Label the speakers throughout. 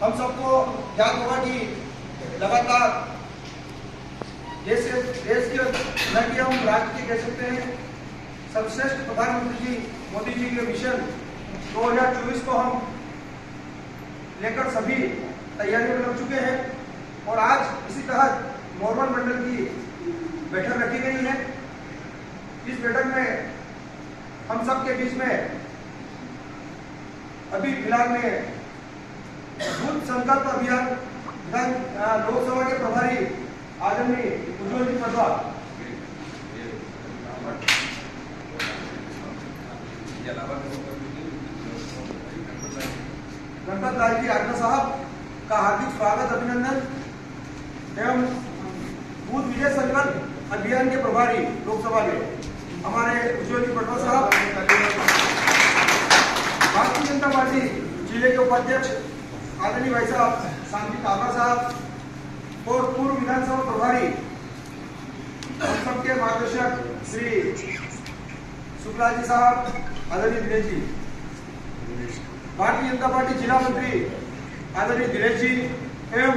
Speaker 1: हम सबको याद होगा कि लगातार देश के न कि हम राज्य के कह सकते हैं सर्वश्रेष्ठ प्रधानमंत्री जी मोदी जी के मिशन 2024 को हम लेकर सभी तैयारियों में लग चुके हैं और आज इसी तहत नॉर्मल मंडल की बैठक रखी गई है। इस बैठक में हम सब के बीच में अभी फिलहाल में बूथ संकल्प अभियान लोकसभा के प्रभारी आदरणीय उज्ज्वल जी पटवार, गणपत लाल जी आगरा साहब का हार्दिक स्वागत अभिनंदन एवं बूथ विजय संकल्प अभियान के प्रभारी लोकसभा के हमारे उज्ज्वल जी पटवार साहब, भारतीय जनता पार्टी जिले के उपाध्यक्ष आदरणीय भाई साहब शांति काबरा साहब और पूर्व विधानसभा प्रभारी हम सबके मार्गदर्शक श्री शुक्ला जी साहब, आदरणीय दिनेश जी, भारतीय जनता पार्टी जिला मंत्री आदरणीय दिनेश जी एवं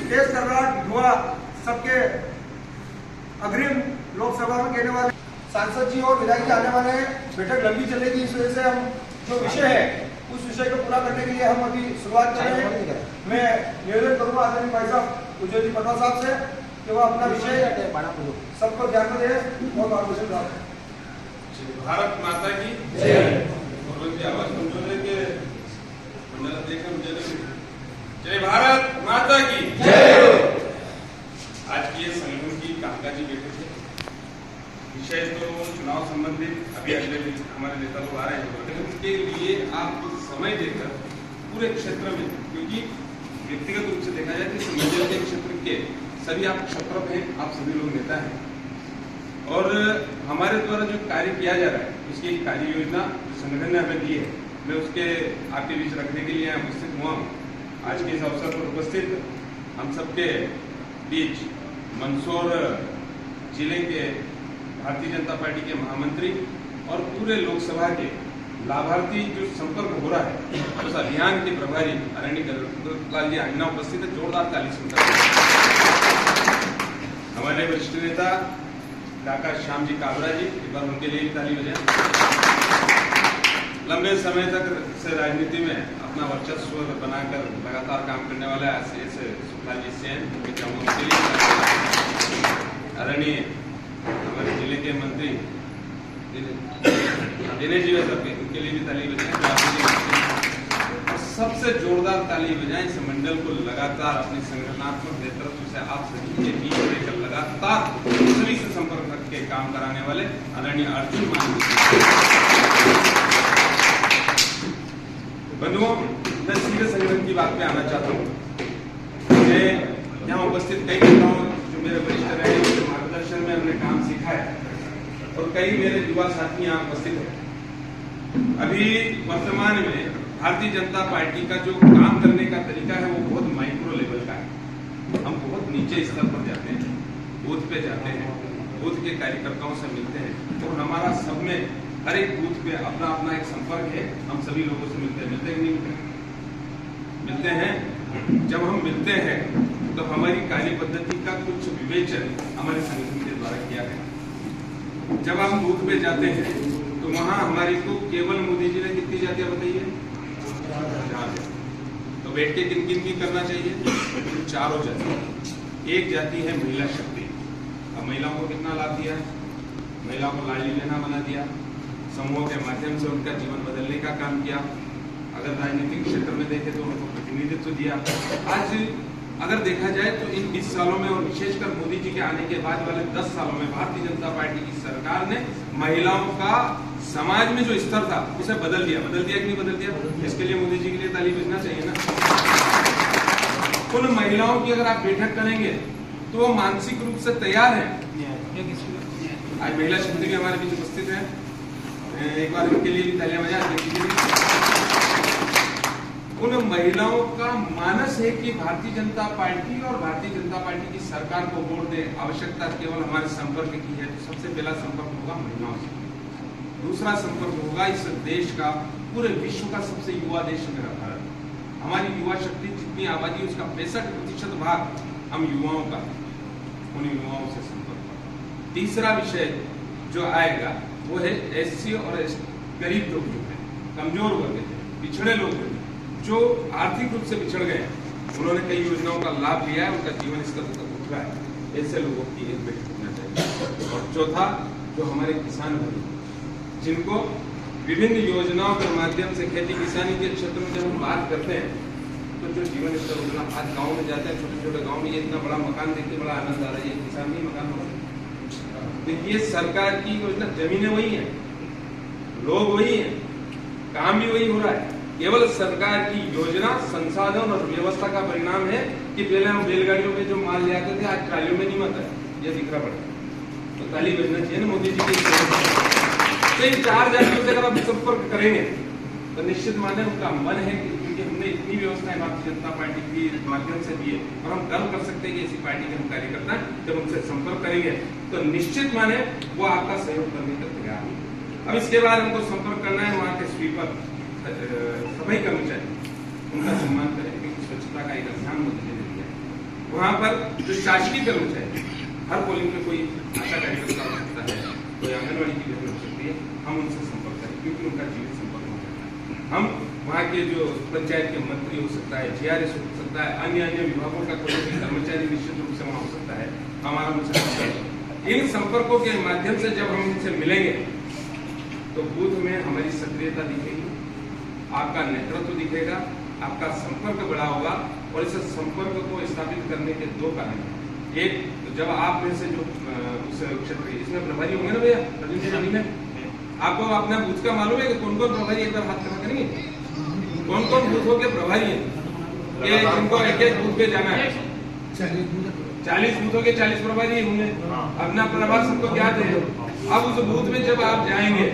Speaker 1: देश कर्नाटक युवा सबके अग्रिम लोकसभा में कहने वाले सांसद जी और विधायक जी आने वाले हैं। बैठक लंबी चलेगी, इस वजह से हम जो विषय है उस विषय को पूरा करने के लिए हम अभी शुरुआत कर रहे हैं। मैं निवेदन करूंगा आदरणीय भाई साहब उज्ज्वल जी पटवार साहब से कि वो अपना विषय सबको ध्यान में दे और मार्गदर्शन।
Speaker 2: भारत माता की जय। आवाज समझोने के जय भारत माता की जय। आज की ये संगठन की कामकाजी बैठक है। विषय तो चुनाव संबंधित अभी अगले दिन हमारे नेता लोग आ रहे हैं, उनके लिए आप समय देकर पूरे क्षेत्र में, क्योंकि व्यक्तिगत रूप से देखा जाए तो संगठन के क्षेत्र के सभी आप क्षत्रप हैं, आप सभी लोग नेता हैं और हमारे द्वारा जो कार्य किया जा रहा है उसकी एक कार्य योजना संगठन ने हमें दी है, मैं उसके आपके बीच रखने के लिए उपस्थित हुआ हूँ। आज के इस अवसर पर उपस्थित हम सबके बीच मंदसौर जिले के भारतीय जनता पार्टी के महामंत्री और पूरे लोकसभा के लाभार्थी जो संपर्क हो रहा है उस अभियान के प्रभारी आदरणीय गणपत लाल जी आगरा उपस्थित है। जोरदार ताली सुनकर हमारे वरिष्ठ नेता डॉक्टर श्याम जी काबरा जी, एक बार उनके लिए ताली बजाएं। लंबे समय तक से राजनीति में अपना वर्चस्व बनाकर लगातार काम करने वाले शुक्ला जी सेन, उनके लिए आदरणीय हमारे जिले के मंत्री दिनेश जी उनके लिए भी ताली बजाएं। सबसे जोरदार ताली बजाएं इस मंडल को लगातार अपने संगठनात्मक नेतृत्व से आप सभी के बीच रहकर लगातार सभी से संपर्क रख के काम कराने वाले आदरणीय अर्जुन मान। बंधुओं, मैं सीधे संगठन की बात पे आना चाहता हूँ। मैं यहाँ उपस्थित कई नेताओं जो मेरे वरिष्ठ रहे उनके मार्गदर्शन में हमने काम सीखा है और कई मेरे युवा साथी यहाँ उपस्थित हैं। अभी वर्तमान में भारतीय जनता पार्टी का जो काम करने का तरीका है वो बहुत माइक्रो लेवल का है। हम बहुत नीचे स्तर पर जाते हैं, बूथ पे जाते हैं, बूथ के कार्यकर्ताओं से मिलते हैं और हमारा सब में हर एक बूथ पे अपना अपना एक संपर्क है। हम सभी लोगों से मिलते हैं, मिलते हैं। जब हम मिलते हैं तो हमारी कार्य पद्धति का कुछ विवेचन हमारे संगठन के द्वारा किया गया। जब हम बूथ पे जाते हैं तो वहां हमारी को केवल मोदी जी ने कितनी जातियां बताइए, 4। तो बैठ के किन किन की करना चाहिए, 4 जाति। एक जाति है महिला शक्ति। अब महिलाओं को कितना लाभ दिया, महिलाओं को लाडली बहना बना दिया, समूहों के माध्यम से उनका जीवन बदलने का काम किया। अगर राजनीतिक क्षेत्र में देखें तो उनको प्रतिनिधित्व दिया। आज अगर देखा जाए तो इन 20 सालों में और विशेषकर मोदी जी के आने के बाद वाले 10 सालों में भारतीय जनता पार्टी की सरकार ने महिलाओं का समाज में जो स्तर था उसे बदल दिया कि नहीं बदल दिया। इसके लिए मोदी जी के लिए ताली बजना चाहिए ना। उन महिलाओं की अगर आप बैठक करेंगे तो वो मानसिक रूप से तैयार है। आज महिला शक्ति भी हमारे बीच उपस्थित है, एक बार उनके लिए भी तालियां बजाएं। उन महिलाओं का मानस है कि भारतीय जनता पार्टी और भारतीय जनता पार्टी की सरकार को वोट दे। आवश्यकता केवल हमारे संपर्क की है तो सबसे पहला संपर्क होगा महिलाओं से, दूसरा संपर्क होगा इस देश का, पूरे विश्व का सबसे युवा देश मेरा भारत। हमारी युवा शक्ति जितनी आबादी उसका 65% भाग हम युवाओं का, उन युवाओं से संपर्क करें। तीसरा विषय जो आएगा वो है एससी और गरीब लोग जो है, कमजोर वर्ग है, पिछड़े लोग हैं, जो आर्थिक रूप से पिछड़ गए, उन्होंने कई योजनाओं का लाभ लिया है, उनका जीवन स्तर तक उठ रहा है, ऐसे लोगों की एक बैठक होना चाहिए। और चौथा, जो हमारे किसान भाई जिनको विभिन्न योजनाओं के माध्यम से खेती किसानी के क्षेत्र में जब हम बात करते हैं तो जो जीवन स्तर उठना, आज गाँव में जाते हैं, छोटे छोटे गाँव में ये इतना बड़ा मकान देखते बड़ा आनंद आ रहा है, ये किसान भी मकान बना। देखिए सरकार की योजना, जमीनें वही है, लोग वही है, काम भी वही हो रहा है, केवल सरकार की योजना, संसाधन और व्यवस्था का परिणाम है कि पहले हम बैलगाड़ियों में जो माल ले आते थे, आज ट्रालियों में नहीं आता है, ये दिखना पड़ेगा। तो ताली बजना चाहिए ना मोदी जी की। तो इन 4 जातियों से अगर आप संपर्क करेंगे तो निश्चित माने उनका मन है, क्योंकि हमने इतनी व्यवस्थाएं भारतीय जनता पार्टी के माध्यम से दी है, और हम गर्व कर सकते हैं कि ऐसी पार्टी के हम कार्यकर्ता जब उनसे संपर्क करेंगे तो निश्चित माने वो आपका सहयोग करने का तैयार है। अब इसके बाद हमको संपर्क करना है वहाँ के स्वीपर, सफाई कर्मचारी, उनका सम्मान करें, क्योंकि स्वच्छता का एक अभियान मोदी ने दिया है। वहाँ पर जो शासकीय कर्मचारी, हर पोलिंग में कोई आशा कार्यकर्ता हो सकता है, कोई आंगनबाड़ी की बहन हो सकती है, हम उनसे संपर्क करें, क्योंकि उनका जीवित संपर्क हो सकता है। हम वहाँ के जो पंचायत के मंत्री हो सकता है, GRS हो सकता है, अन्य विभागों का कोई भी कर्मचारी निश्चित रूप से वहाँ हो सकता है, हमारा उनसे संपर्क। इन संपर्कों के माध्यम से जब हम उनसे मिलेंगे तो बूथ में हमारी सक्रियता दिखेगी, आपका नेतृत्व दिखेगा, आपका संपर्क बड़ा होगा। और इस संपर्क को स्थापित करने के 2 कारण हैं। एक, तो जब आप में से जो उस क्षेत्र इसमें प्रभारी होंगे ना भैया, रविंद्र में आपको अपना बूथ का मालूम है कि कौन कौन प्रभारी, एक बार हाथ खड़ा करेंगे, कौन कौन बूथों के प्रभारी हैं, कि जिनको एक बूथ पे जाना है। 40 बूथों के 40 प्रभारी होंगे, अपना प्रभार सबको याद है। अब उस बूथ में जब आप जाएंगे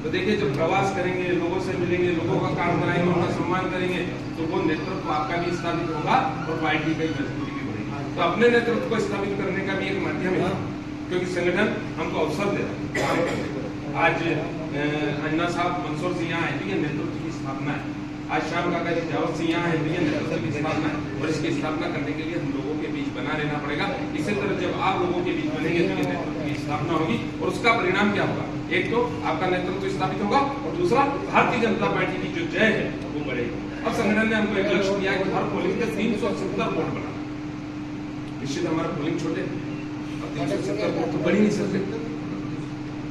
Speaker 2: तो देखिए, जब प्रवास करेंगे, लोगों से मिलेंगे, लोगों का काम कराएंगे, उनका सम्मान करेंगे, तो वो नेतृत्व आपका भी स्थापित होगा और पार्टी की मजबूती भी बढ़ेगी। तो अपने नेतृत्व को स्थापित करने का भी एक माध्यम है, क्योंकि संगठन हमको अवसर दे रहा है। आज अन्ना साहब मंसूर सिंह यहाँ है, तो ये नेतृत्व की स्थापना है। आज शाम काका जी जावत सिंह यहाँ है, तो ये नेतृत्व की स्थापना है, और इसकी स्थापना करने के लिए हम लोगों के बीच बना रहना पड़ेगा। इसी तरह जब आप लोगों के बीच बनेंगे तो ये नेतृत्व की स्थापना होगी, और उसका परिणाम क्या होगा? एक तो आपका नेतृत्व स्थापित होगा, और दूसरा भारतीय जनता पार्टी की जो जय है वो बढ़ेगी। अब संगठन ने हमको एक लक्ष्य दिया कि हर पोलिंग के 370 वोट बनाना। निश्चित हमारा पोलिंग छोटे, अब 370 वोट तो बढ़ ही नहीं सकते।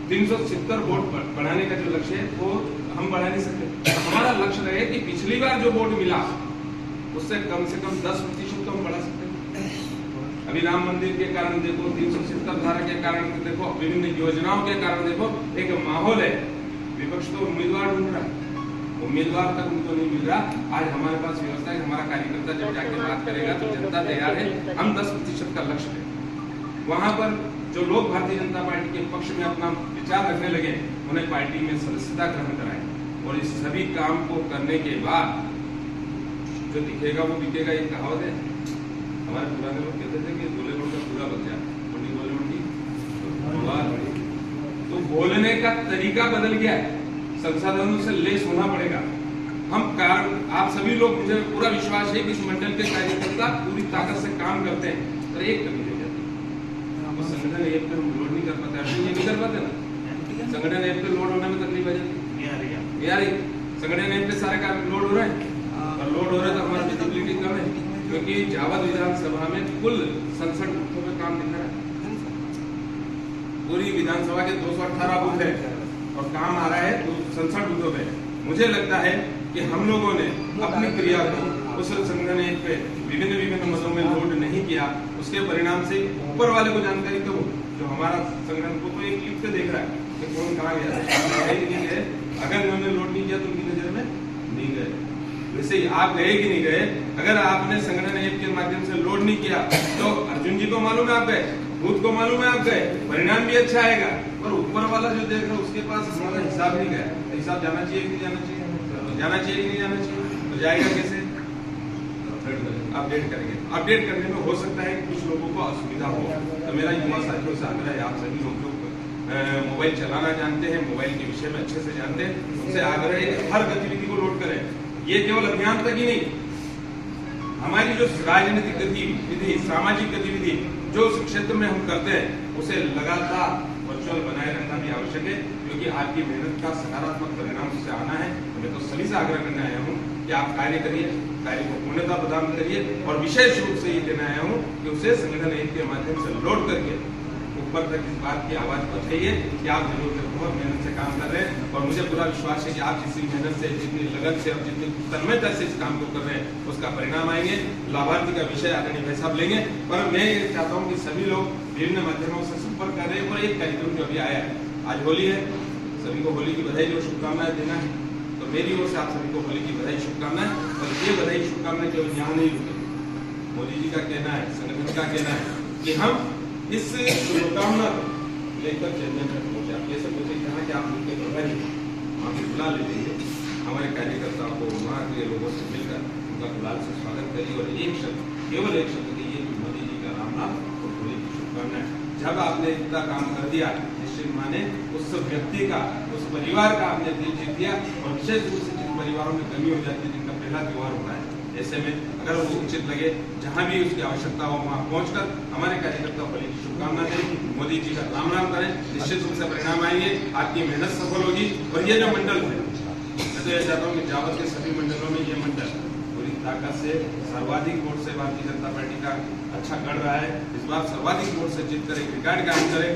Speaker 2: 370 वोट बढ़ाने का जो लक्ष्य है वो हम बढ़ा नहीं सकते। हमारा लक्ष्य रहे कि पिछली बार जो वोट मिला उससे कम से कम 10% तो हम बढ़ा सकते हैं। अभी राम मंदिर के कारण देखो, 370 धारा के कारण देखो, विभिन्न योजनाओं के कारण देखो, एक माहौल है। विपक्ष तो उम्मीदवार ढूंढ रहा है, उम्मीदवार तक उनको नहीं मिल रहा। आज हमारे पास व्यवस्था है, हमारा कार्यकर्ता जब जाके बात करेगा तो जनता तैयार है। हम 10% का लक्ष्य है। वहां पर जो लोग भारतीय जनता पार्टी के पक्ष में अपना विचार रखने लगे, उन्हें पार्टी में सदस्यता ग्रहण कराए, और इस सभी काम को करने के बाद जो दिखेगा वो बिकेगा। एक कहावत है, हमारे पुराने लोग कहते थे कि बोले बोल का पूरा बच जाए, बोली बोले बोली। तो बोलने का तरीका बदल गया है, संसाधनों से लेस होना पड़ेगा। हम कारण, आप सभी लोग, मुझे पूरा विश्वास है कि इस मंडल के कार्यकर्ता पूरी ताकत से काम करते हैं, तो एक कमी रह जाती है। संगठन ऐप पे हम लोड नहीं कर पाते, ये नहीं कर पाते ना। संगठन ऐप पे लोड होने में तकलीफ आ जाती है यार। संगठन ऐप पे सारे काम लोड हो रहे हैं, और लोड हो रहा है तो हमारी विजिबिलिटी कम है, क्योंकि जावद विधानसभा में कुल 67 बूथों पे काम दिख रहा है। पूरी विधानसभा के 218 बूथ है और काम आ रहा है 67 बूथों पे। मुझे लगता है कि हम लोगों ने अपनी क्रिया को उस संगठन ऐप पे विभिन्न मदों में लोड नहीं किया, उसके परिणाम से ऊपर वाले को जानकारी तो जो हमारा संगठन को तो एक क्लिक से देख रहा है कि कौन कहाँ गया। अगर उन्होंने लोड नहीं किया तो उनकी नजर में नहीं गए। वैसे ही आप गए कि नहीं गए, अगर आपने संगठन ऐप के माध्यम से लोड नहीं किया तो अर्जुन जी को मालूम है आप गए, बूथ को मालूम है आप गए, परिणाम भी अच्छा आएगा। और ऊपर वाला जो देख रहा है उसके पास हमारा हिसाब नहीं गया, हिसाब जाना चाहिए कि नहीं जाना चाहिए, जाना चाहिए कि नहीं जाना चाहिए, तो जाएगा कैसे? अपडेट करेंगे। अपडेट करने में हो सकता है कि कुछ लोगों को असुविधा हो, तो मेरा युवा साथियों से आग्रह है, आप सभी लोग जो मोबाइल चलाना जानते हैं, मोबाइल के विषय में अच्छे से जानते हैं, उनसे आग्रह है कि हर गतिविधि को लोड करें। ये केवल अभियान तक ही नहीं, हमारी जो राजनीतिक गतिविधि, सामाजिक गतिविधि जो उस क्षेत्र में हम करते हैं, उसे लगातार वर्चुअल बनाए रखना भी आवश्यक है, क्योंकि आपकी मेहनत का सकारात्मक परिणाम उससे आना है। मैं तो सभी से आग्रह करने आया हूँ कि आप कार्य करिए, कार्य को पूर्णता प्रदान करिए, और विशेष रूप से ये कहना आया हूँ कि उसे संगठन एक के माध्यम से लौट करके ऊपर तक इस बात की आवाज पहुंचाइए कि आप जरूर बहुत मेहनत से काम कर रहे हैं, और मुझे पूरा विश्वास है कि आप जितनी मेहनत से, जितनी लगन से और जितनी तन्मयता से इस काम को कर रहे हैं, उसका परिणाम आएंगे। लाभार्थी का विषय आदरणीय भाई साहब लेंगे, पर मैं ये चाहता हूँ कि सभी लोग विभिन्न माध्यमों से संपर्क कर रहे हैं। और एक कार्यक्रम जो अभी आया है, आज होली है, सभी को होली की बधाई और शुभकामनाएं देना है, तो मेरी ओर से आप सभी को होली की बधाई शुभकामनाएं। और ये बधाई शुभकामनाएं केवल यहाँ नहीं रुके, मोदी जी का कहना है, संगठन का कहना है कि हम इस शुभकामना लेकर चेन्नई तक पहुंचे। आप ये सब मुझे कहा कि आप उनके प्रभारी वहाँ बुला लेंगे, हमारे कार्यकर्ताओं को वहाँ के लोगों से मिलकर उनका गुलाल से स्वागत करिए, और एक शब्द, केवल एक शब्द कहिए कि मोदी जी का राम नाम और होली की शुभकामनाएं। जब आपने इतना काम कर दिया, निश्चित माने उस व्यक्ति का, उस परिवार का आपने दिल जीत दिया, और विशेष रूप से जिन परिवारों में कमी हो जाती है, जिनका पहला त्योहार होता है, ऐसे में अगर वो उचित लगे, जहां भी उसकी आवश्यकता हो वहां पहुंचकर हमारे कार्यकर्ताओं को की शुभकामना दें, मोदी जी का राम नाम करें, निश्चित रूप से परिणाम आएंगे, आपकी मेहनत सफल होगी। और ये जो मंडल है, मैं तो ये चाहता हूँ कि जावत के सभी मंडलों में ये मंडल पूरी ताकत से सर्वाधिक वोट से भारतीय जनता पार्टी का अच्छा गढ़ रहा है। इस बार सर्वाधिक वोट से जीत कर एक रिकॉर्ड काम करें।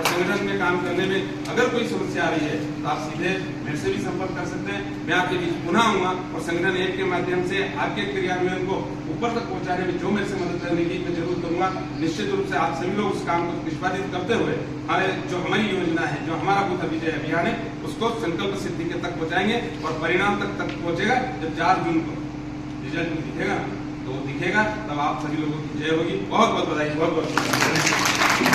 Speaker 2: संगठन में काम करने में अगर कोई समस्या आ रही है तो आप सीधे मेरे से भी संपर्क कर सकते हैं। मैं आपके बीच पुनः आऊंगा और संगठन एक के माध्यम से आपके क्रियान्वयन को ऊपर तक पहुंचाने में जो मेरे से मदद करने की मैं जरूर करूंगा। निश्चित रूप से आप सभी लोग उस काम को निष्पादित करते हुए हमारी योजना है, जो हमारा बूथ विजय अभियान है, उसको संकल्प सिद्धि के तक पहुंचाएंगे, और परिणाम तक पहुंचेगा जब 4 जून को रिजल्ट दिखेगा, तो वो दिखेगा, तब आप सभी लोगों की जय होगी। बहुत बहुत बधाई, बहुत बहुत